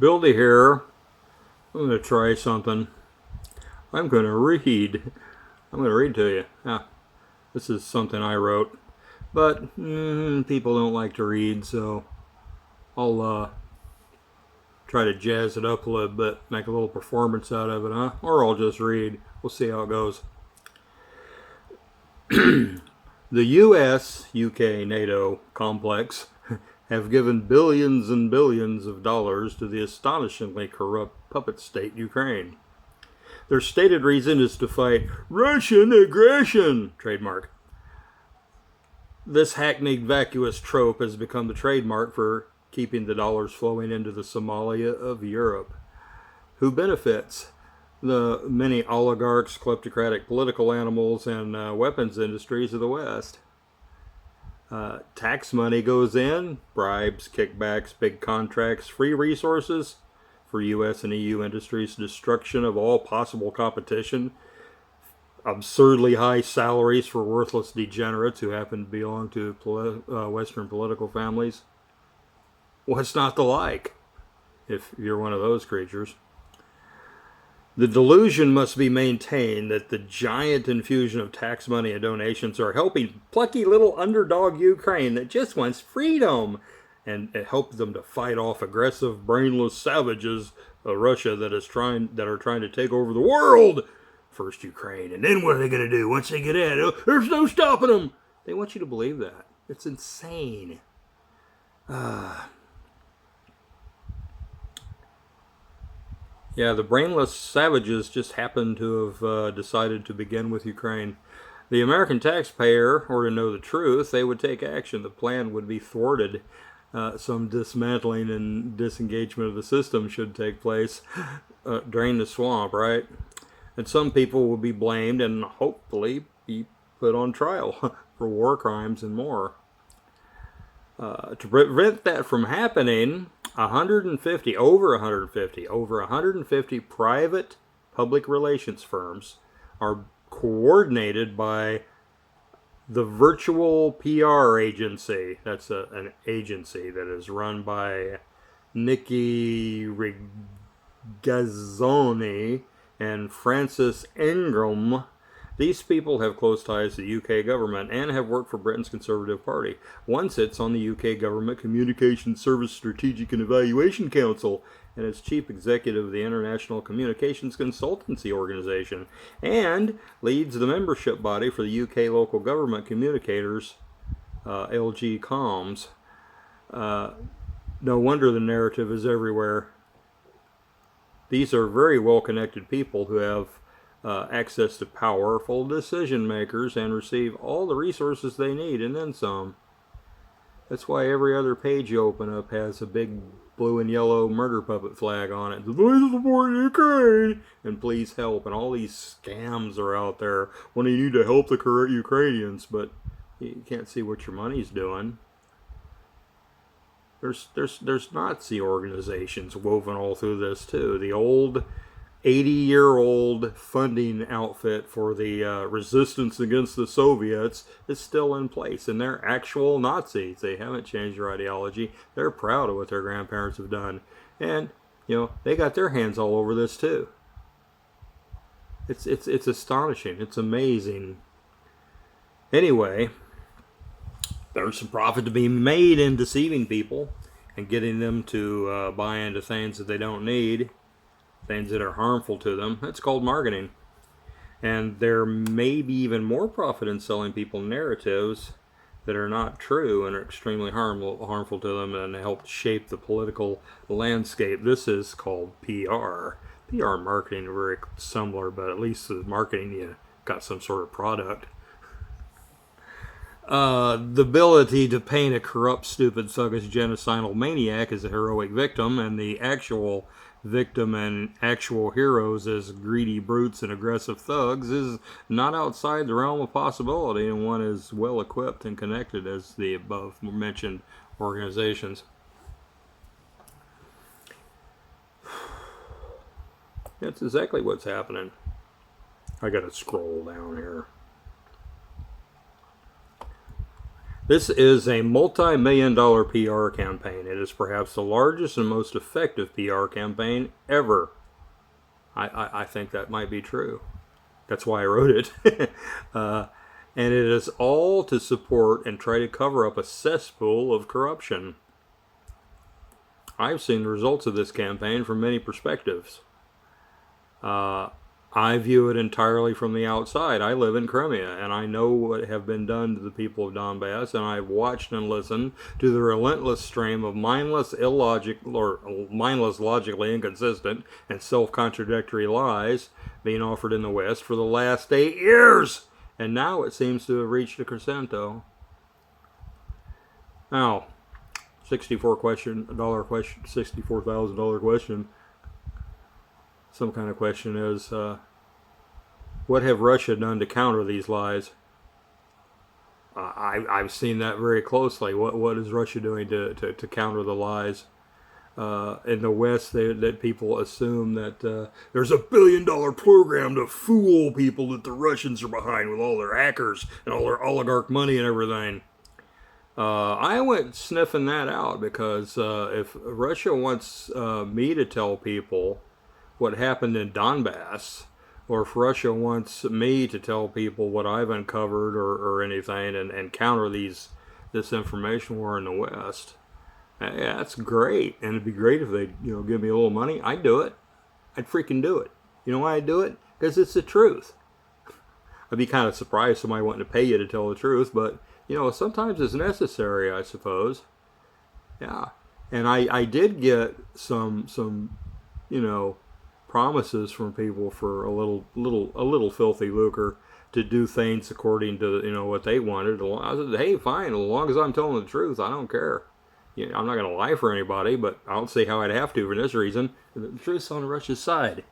Bildy here. I'm going to try something. I'm going to read. I'm going to read to you. This is something I wrote. But people don't like to read, so I'll try to jazz it up a little bit, make a little performance out of it, huh? Or I'll just read. We'll see how it goes. The US, UK, NATO complex have given billions and billions of dollars to the astonishingly corrupt puppet state Ukraine. Their stated reason is to fight Russian aggression, trademark. This hackneyed vacuous trope has become the trademark for keeping the dollars flowing into the Somalia of Europe. Who benefits? The many oligarchs, kleptocratic political animals, and weapons industries of the West. Tax money goes in, bribes, kickbacks, big contracts, free resources for U.S. and EU industries, destruction of all possible competition, absurdly high salaries for worthless degenerates who happen to belong to Western political families. What's not to like if you're one of those creatures? The delusion must be maintained that the giant infusion of tax money and donations are helping plucky little underdog Ukraine that just wants freedom, and it helps them to fight off aggressive, brainless savages of Russia that are trying to take over the world. First Ukraine, and then what are they going to do once they get in? There's no stopping them. They want you to believe that. It's insane. Yeah, the brainless savages just happen to have decided to begin with Ukraine. The American taxpayer were to know the truth, they would take action. The plan would be thwarted. Some dismantling and disengagement of the system should take place. Drain the swamp, right? And some people will be blamed and hopefully be put on trial for war crimes and more. To prevent that from happening, over 150 private public relations firms are coordinated by the Virtual PR Agency. That's an agency that is run by Nikki Regazzoni and Francis Ingram. These people have close ties to the UK government and have worked for Britain's Conservative Party. One sits on the UK Government Communications Service Strategic and Evaluation Council and is chief executive of the International Communications Consultancy Organization and leads the membership body for the UK Local Government Communicators, LG Comms. No wonder the narrative is everywhere. These are very well-connected people who have access to powerful decision makers and receive all the resources they need and then some. That's why every other page you open up has a big blue and yellow murder puppet flag on it. Please support Ukraine and please help. And all these scams are out there when you need to help the correct Ukrainians, but you can't see what your money's doing. There's Nazi organizations woven all through this too. The old 80-year-old funding outfit for the resistance against the Soviets is still in place, and they're actual Nazis. They haven't changed their ideology. They're proud of what their grandparents have done, and they got their hands all over this too. It's astonishing. It's amazing. Anyway, there's some profit to be made in deceiving people and getting them to buy into things that they don't need. Things that are harmful to them. That's called marketing. And there may be even more profit in selling people narratives that are not true and are extremely harmful to them and help shape the political landscape. This is called PR. PR marketing are very similar, but at least the marketing, you got some sort of product. The ability to paint a corrupt, stupid, thuggish, genocidal maniac as a heroic victim and the actual victim and actual heroes as greedy brutes and aggressive thugs is not outside the realm of possibility, and one is well equipped and connected as the above mentioned organizations. That's exactly what's happening. I gotta scroll down here. This is a multi-million-dollar PR campaign. It is perhaps the largest and most effective PR campaign ever. I think that might be true. That's why I wrote it. And it is all to support and try to cover up a cesspool of corruption. I've seen the results of this campaign from many perspectives. I view it entirely from the outside. I live in Crimea, and I know what have been done to the people of Donbass, and I've watched and listened to the relentless stream of mindless, logically inconsistent, and self-contradictory lies being offered in the West for the last 8 years. And now it seems to have reached a crescendo. Now, $64,000 question. Some kind of question is, what have Russia done to counter these lies? I've seen that very closely. What is Russia doing to counter the lies? In the West, that people assume that there's $1 billion program to fool people that the Russians are behind with all their hackers and all their oligarch money and everything. I went sniffing that out because if Russia wants me to tell people what happened in Donbass, or if Russia wants me to tell people what I've uncovered or anything and counter this information war in the West, yeah, that's great. And it'd be great if they give me a little money. I'd do it. I'd freaking do it. You know why I'd do it? Because it's the truth. I'd be kind of surprised somebody wanting to pay you to tell the truth, but sometimes it's necessary, I suppose. Yeah. And I did get some promises from people for a little filthy lucre to do things according to what they wanted. I said, hey, fine, as long as I'm telling the truth, I don't care. I'm not going to lie for anybody, but I don't see how I'd have to for this reason. The truth's on Russia's side,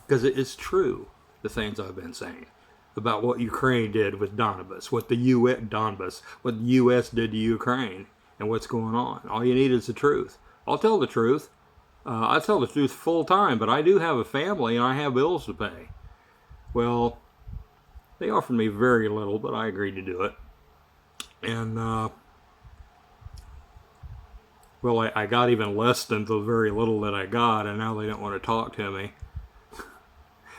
because it is true, the things I've been saying about what Ukraine did with Donbass, what the U.S. did to Ukraine, and what's going on. All you need is the truth. I'll tell the truth. I tell the truth full time, but I do have a family and I have bills to pay. Well, they offered me very little, but I agreed to do it. And, I got even less than the very little that I got, and now they don't want to talk to me.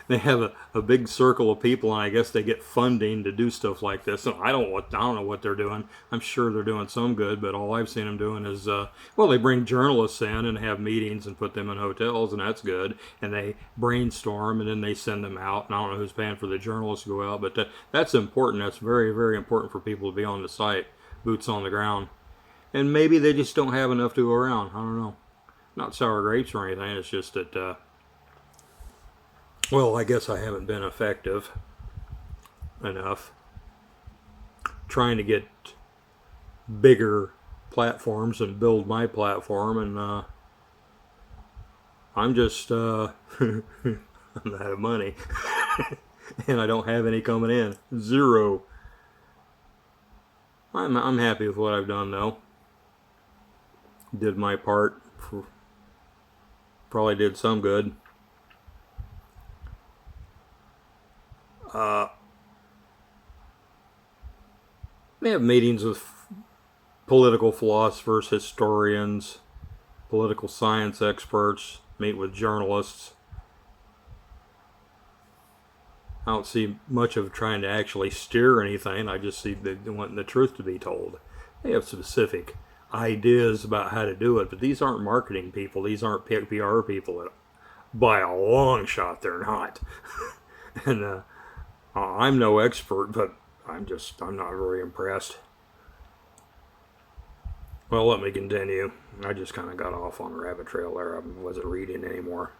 They have a big circle of people, and I guess they get funding to do stuff like this. And I don't know what they're doing. I'm sure they're doing some good, but all I've seen them doing is, they bring journalists in and have meetings and put them in hotels, and that's good. And they brainstorm, and then they send them out. And I don't know who's paying for the journalists to go out, but that's important. That's very, very important for people to be on the site, boots on the ground. And maybe they just don't have enough to go around. I don't know. Not sour grapes or anything. It's just that, I guess I haven't been effective enough trying to get bigger platforms and build my platform. And I'm just, I'm out of money. And I don't have any coming in. Zero. I'm happy with what I've done, though. Did my part. Probably did some good. They have meetings with political philosophers, historians, political science experts, meet with journalists. I don't see much of trying to actually steer anything. I just see they wanting the truth to be told. They have specific ideas about how to do it, but these aren't marketing people. These aren't PR people. By a long shot, they're not. And I'm no expert, but I'm not very impressed. Well, let me continue. I just kind of got off on a rabbit trail there. I wasn't reading anymore.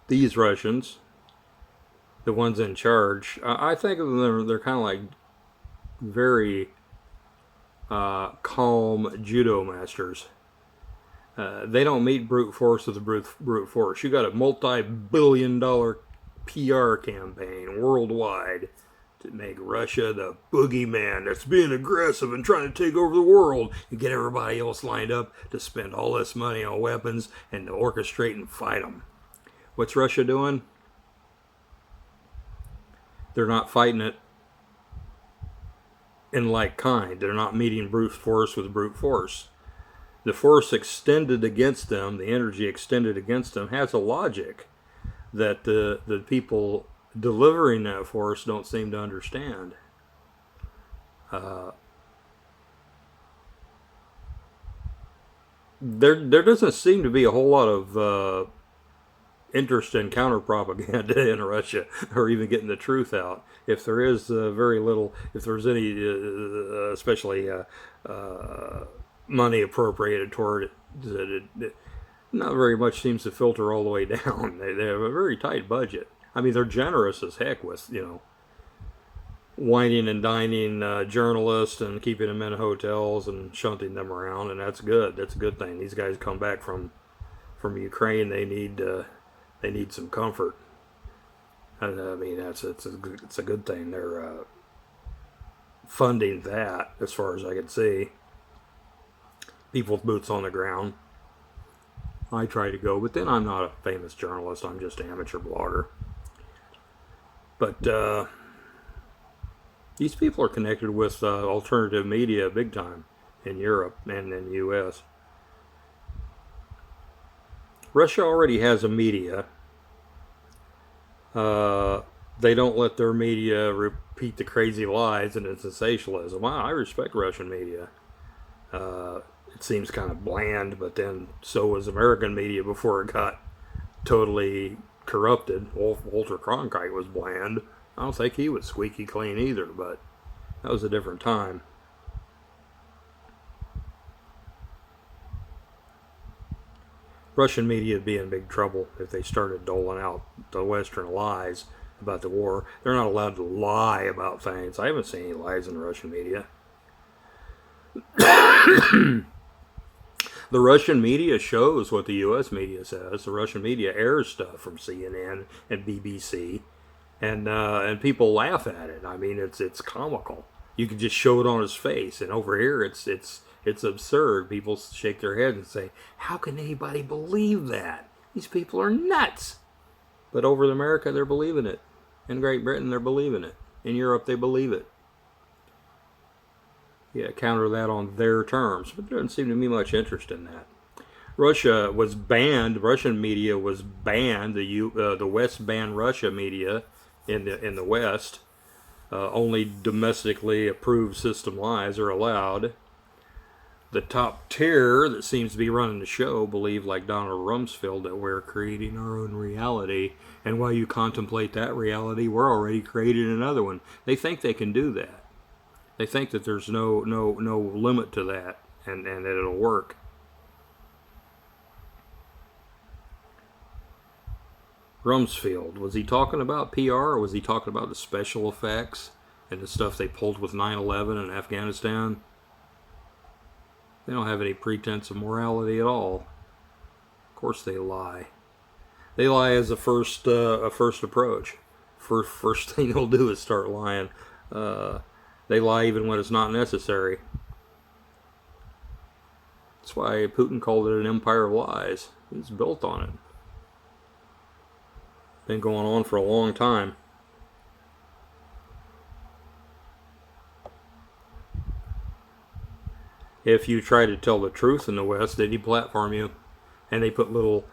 These Russians, the ones in charge, I think of them, they're kind of like very calm judo masters. They don't meet brute force with brute force. You got a multi-billion-dollar PR campaign worldwide to make Russia the boogeyman that's being aggressive and trying to take over the world and get everybody else lined up to spend all this money on weapons and to orchestrate and fight them. What's Russia doing? They're not fighting it in like kind. They're not meeting brute force with brute force. The force extended against them, the energy extended against them, has a logic that the people delivering that force don't seem to understand. There doesn't seem to be a whole lot of interest in counter propaganda in Russia, or even getting the truth out. If there is very little, if there's any, especially money appropriated toward it, not very much seems to filter all the way down. They have a very tight budget. I mean, they're generous as heck with, whining and dining journalists and keeping them in hotels and shunting them around, and that's good. That's a good thing. These guys come back from Ukraine. They need some comfort. And, I mean, it's a good thing. They're funding that, as far as I can see. People with boots on the ground. I try to go, but then I'm not a famous journalist. I'm just an amateur blogger. But these people are connected with alternative media big time in Europe and in the U.S. Russia already has a media. They don't let their media repeat the crazy lies and the sensationalism. I respect Russian media. It seems kind of bland, but then so was American media before it got totally corrupted. Walter Cronkite was bland. I don't think he was squeaky clean either, but that was a different time. Russian media would be in big trouble if they started doling out the Western lies about the war. They're not allowed to lie about things. I haven't seen any lies in the Russian media. The Russian media shows what the U.S. media says. The Russian media airs stuff from CNN and BBC, and people laugh at it. I mean, it's comical. You can just show it on his face, and over here, it's absurd. People shake their heads and say, "How can anybody believe that? These people are nuts." But over in America, they're believing it. In Great Britain, they're believing it. In Europe, they believe it. Yeah, counter that on their terms, but there doesn't seem to be much interest in that. Russia was banned. Russian media was banned. The West banned Russia media in the West. Only domestically approved system lies are allowed. The top tier that seems to be running the show believe, like Donald Rumsfeld, that we're creating our own reality, and while you contemplate that reality, we're already creating another one. They think they can do that. They think that there's no limit to that, and that it'll work. Rumsfeld, was he talking about PR, or was he talking about the special effects and the stuff they pulled with 9/11 in Afghanistan? They don't have any pretense of morality at all. Of course they lie. They lie as a first approach. First thing they'll do is start lying. They lie even when it's not necessary. That's why Putin called it an empire of lies. He's built on it. Been going on for a long time. If you try to tell the truth in the West, they deplatform you, and they put little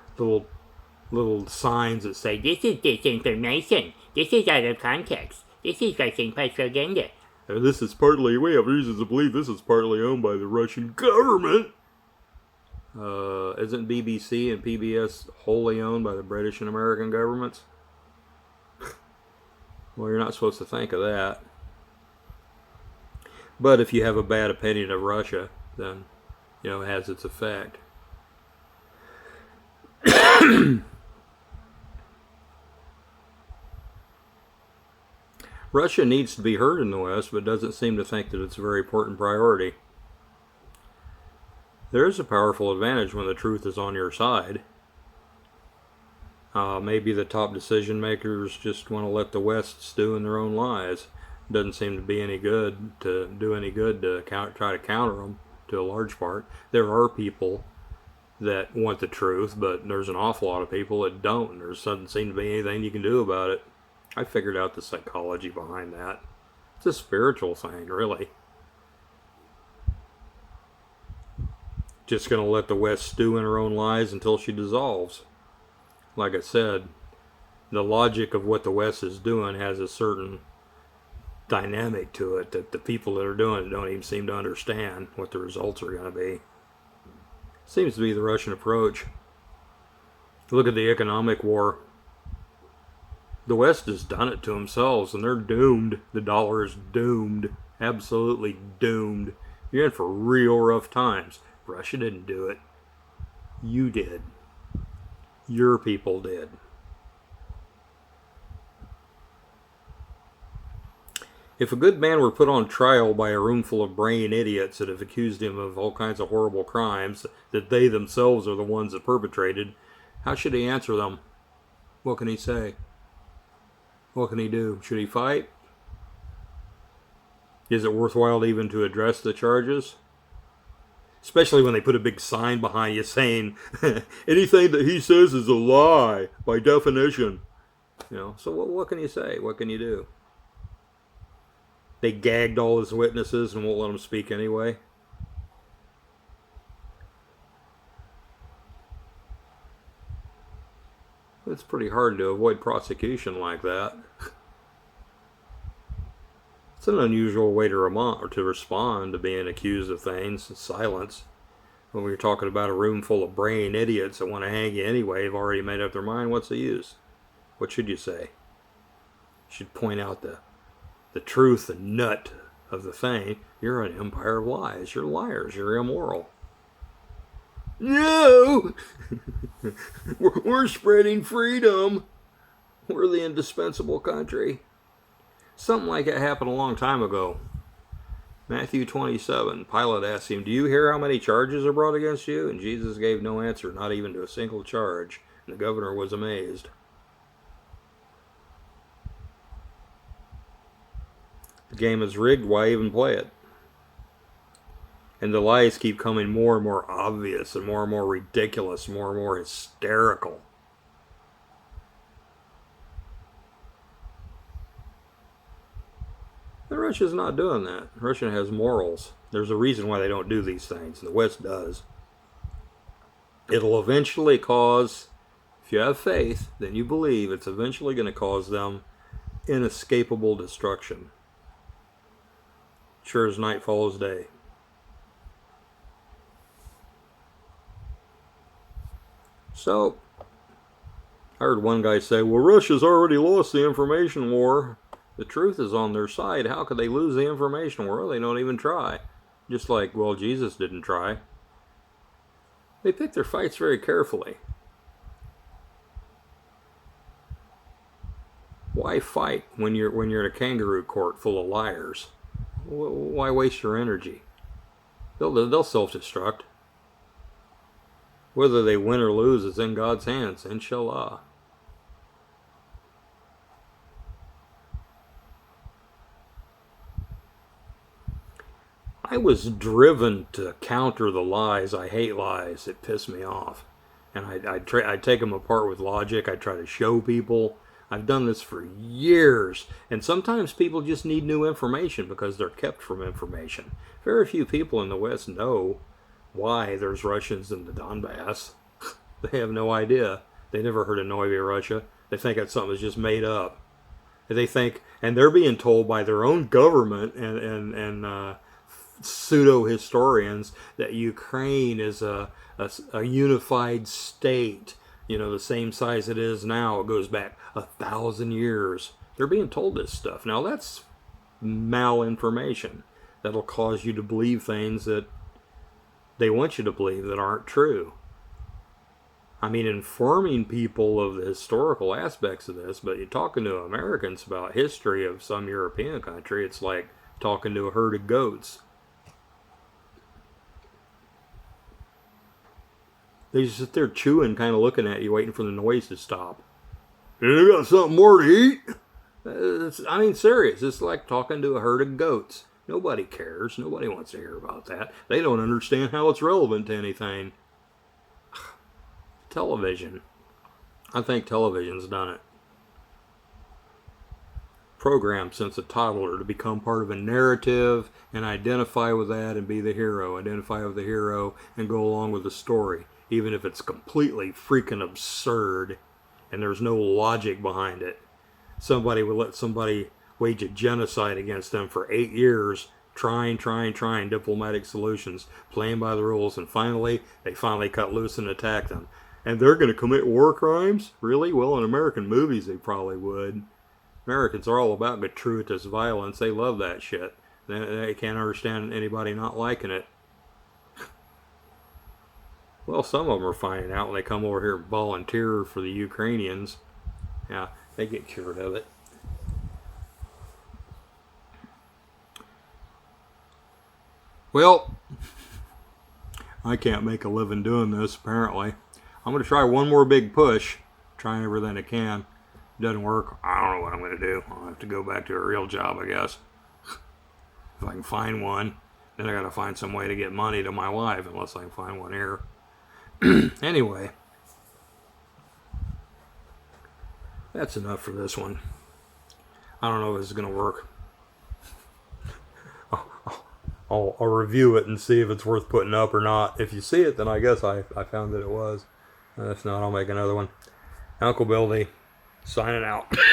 signs that say, "This is disinformation. This is out of context. This is Russian propaganda. This is partly, we have reasons to believe this is partly owned by the Russian government." Isn't BBC and PBS wholly owned by the British and American governments? Well, you're not supposed to think of that. But if you have a bad opinion of Russia, then, it has its effect. Russia needs to be heard in the West, but doesn't seem to think that it's a very important priority. There is a powerful advantage when the truth is on your side. Maybe the top decision makers just want to let the West stew in their own lies. Doesn't seem to be any good to do any good to try to counter them to a large part. There are people that want the truth, but there's an awful lot of people that don't, and there doesn't seem to be anything you can do about it. I figured out the psychology behind that. It's a spiritual thing, really. Just going to let the West stew in her own lies until she dissolves. Like I said, the logic of what the West is doing has a certain dynamic to it that the people that are doing it don't even seem to understand what the results are going to be. Seems to be the Russian approach. Look at the economic war. The West has done it to themselves, and they're doomed. The dollar is doomed. Absolutely doomed. You're in for real rough times. Russia didn't do it. You did. Your people did. If a good man were put on trial by a room full of brain idiots that have accused him of all kinds of horrible crimes that they themselves are the ones that perpetrated, how should he answer them? What can he say? What can he do? Should he fight? Is it worthwhile even to address the charges? Especially when they put a big sign behind you saying, anything that he says is a lie, by definition. So what can you say? What can you do? They gagged all his witnesses and won't let them speak anyway. It's pretty hard to avoid prosecution like that. It's an unusual way to respond to being accused of things. Silence. When we're talking about a room full of brain idiots that want to hang you anyway, have already made up their mind, what's the use? What should you say? You should point out the truth, the nut of the thing. You're an empire of lies. You're liars. You're immoral. No! We're spreading freedom. We're the indispensable country. Something like that happened a long time ago. Matthew 27. Pilate asked him, do you hear how many charges are brought against you? And Jesus gave no answer, not even to a single charge. And the governor was amazed. The game is rigged, why even play it? And the lies keep coming more and more obvious and more ridiculous, more and more hysterical. And Russia's not doing that. Russia has morals. There's a reason why they don't do these things. The West does. It'll eventually cause, if you have faith, then you believe it's eventually going to cause them inescapable destruction. Sure as night follows day. So, I heard one guy say, well, Russia's already lost the information war. The truth is on their side. How could they lose the information war? They don't even try. Just like, well, Jesus didn't try. They pick their fights very carefully. Why fight when you're in a kangaroo court full of liars? Why waste your energy? They'll self-destruct. Whether they win or lose is in God's hands, inshallah. I was driven to counter the lies. I hate lies. It pissed me off. And I'd take them apart with logic. I'd try to show people. I've done this for years. And sometimes people just need new information because they're kept from information. Very few people in the West know why there's Russians in the Donbass. They have no idea. They never heard of Novaya Russia. They think that's something that's just made up. They think, and they're being told by their own government and pseudo-historians that Ukraine is a unified state, the same size it is now. It goes back 1,000 years. They're being told this stuff. Now that's malinformation. That'll cause you to believe things that they want you to believe that aren't true. I mean, informing people of the historical aspects of this, but you're talking to Americans about history of some European country, it's like talking to a herd of goats. They just sit there chewing, kind of looking at you, waiting for the noise to stop. You got something more to eat? Serious. It's like talking to a herd of goats. Nobody cares. Nobody wants to hear about that. They don't understand how it's relevant to anything. Television. I think television's done it. Programmed since a toddler to become part of a narrative and identify with that and be the hero. Identify with the hero and go along with the story, even if it's completely freaking absurd and there's no logic behind it. Somebody would let somebody wage a genocide against them for 8 years, trying diplomatic solutions, playing by the rules, and finally they cut loose and attack them. And they're going to commit war crimes? Really? Well, in American movies they probably would. Americans are all about gratuitous violence. They love that shit. They can't understand anybody not liking it. Well, some of them are finding out when they come over here and volunteer for the Ukrainians. Yeah, they get cured of it. Well, I can't make a living doing this, apparently. I'm going to try one more big push, trying everything I can. Doesn't work, I don't know what I'm going to do. I'll have to go back to a real job, I guess. If I can find one, then I got to find some way to get money to my wife, unless I can find one here. Anyway, that's enough for this one. I don't know if this is going to work. I'll review it and see if it's worth putting up or not. If you see it, then I guess I found that it was. If not, I'll make another one. Uncle Billy, signing out.